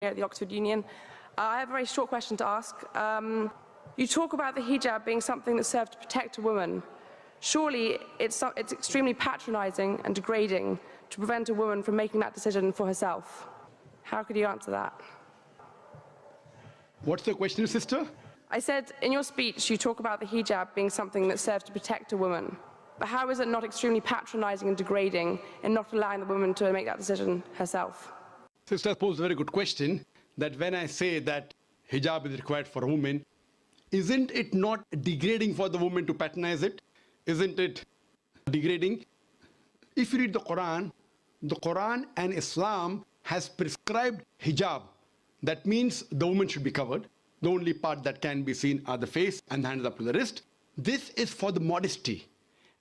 at the Oxford Union. I have a very short question to ask. You talk about the hijab being something that serves to protect a woman. Surely it's extremely patronizing and degrading to prevent a woman from making that decision for herself. How could you answer that? What's the question, sister? I said in your speech you talk about the hijab being something that serves to protect a woman. But how is it not extremely patronizing and degrading in not allowing the woman to make that decision herself? Sister posed a very good question, that when I say that hijab is required for a woman, isn't it not degrading for the woman to patronize it? Isn't it degrading? If you read the Quran and Islam has prescribed hijab. That means the woman should be covered. The only part that can be seen are the face and the hands up to the wrist. This is for the modesty.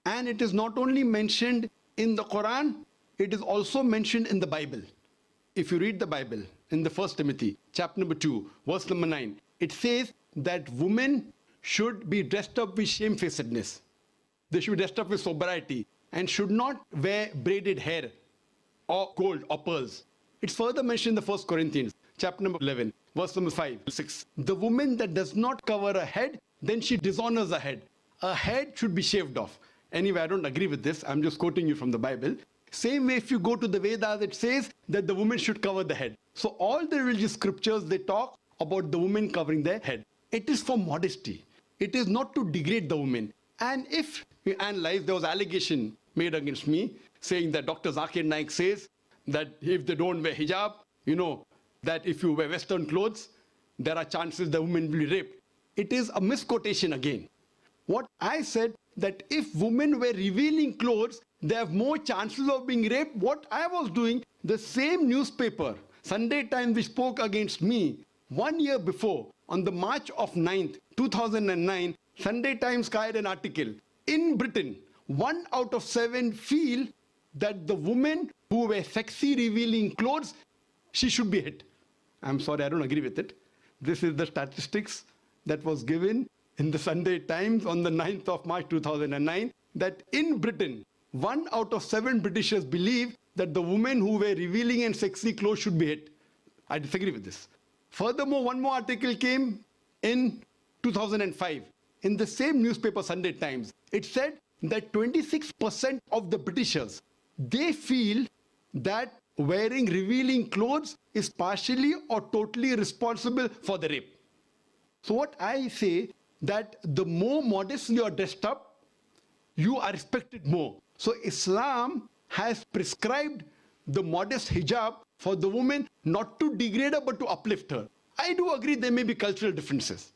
And it is not only mentioned in the Quran, it is also mentioned in the Bible. If you read the Bible in the 1 Timothy, chapter number 2, verse number 9, it says that women should be dressed up with shamefacedness. They should be dressed up with sobriety and should not wear braided hair or gold or pearls. It's further mentioned in the 1 Corinthians, chapter number 11, verse number 5, 6. The woman that does not cover her head, then she dishonors her head. Her head should be shaved off. Anyway, I don't agree with this. I'm just quoting you from the Bible. Same way, if you go to the Vedas, it says that the woman should cover the head. So all the religious scriptures, they talk about the woman covering their head. It is for modesty. It is not to degrade the woman. And if you analyze, there was allegation made against me saying that Dr. ذاكر Naik says that if they don't wear hijab, you know, that if you wear Western clothes, there are chances the woman will be raped. It is a misquotation again. What I said, that if women wear revealing clothes, they have more chances of being raped. What I was doing, the same newspaper, Sunday Times, which spoke against me 1 year before, on the March of 9th, 2009, Sunday Times carried an article. In Britain, 1 out of 7 feel that the women who wear sexy revealing clothes, she should be hit. I'm sorry, I don't agree with it. This is the statistics that was given in the Sunday Times on the 9th of March 2009, that in Britain, 1 out of 7 Britishers believe that the women who wear revealing and sexy clothes should be hit. I disagree with this. Furthermore, one more article came in 2005 in the same newspaper, Sunday Times. It said that 26% of the Britishers, they feel that wearing revealing clothes is partially or totally responsible for the rape. So what I say, that the more modestly you are dressed up, you are respected more. So Islam has prescribed the modest hijab for the woman, not to degrade her but to uplift her. I do agree there may be cultural differences.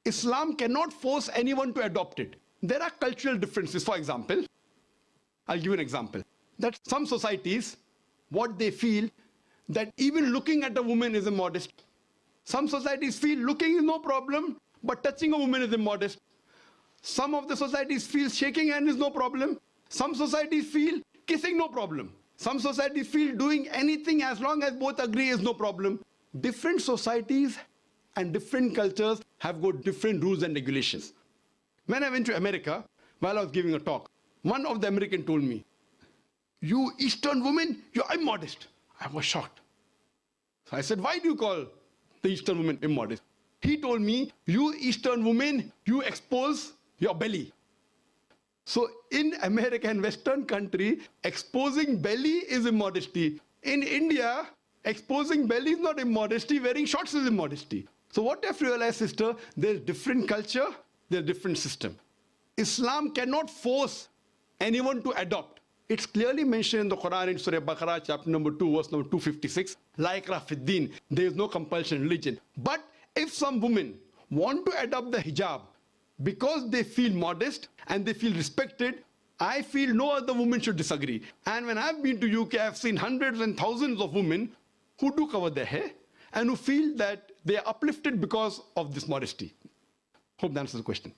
Islam cannot force anyone to adopt it. There are cultural differences. For example, I'll give you an example. That some societies, what they feel, that even looking at a woman is immodest. Some societies feel looking is no problem, but touching a woman is immodest. Some of the societies feel shaking hand is no problem. Some societies feel kissing no problem. Some societies feel doing anything as long as both agree is no problem. Different societies and different cultures have got different rules and regulations. When I went to America, while I was giving a talk, one of the Americans told me, "You Eastern women, you're immodest." I was shocked. So I said, "Why do you call the Eastern women immodest?" He told me, "You Eastern women, you expose your belly." So in America and Western country, exposing belly is immodesty. In India, exposing belly is not immodesty, wearing shorts is immodesty. So what I've realized, sister, there's different culture, there's different system. Islam cannot force anyone to adopt. It's clearly mentioned in the Quran in Surah Baqarah, chapter number 2, verse number 256, La ikrah fid din, there is no compulsion in religion. But if some women want to adopt the hijab because they feel modest and they feel respected, I feel no other woman should disagree. And when I've been to UK, I've seen hundreds and thousands of women who do cover their hair and who feel that they are uplifted because of this modesty. Hope that answers the question.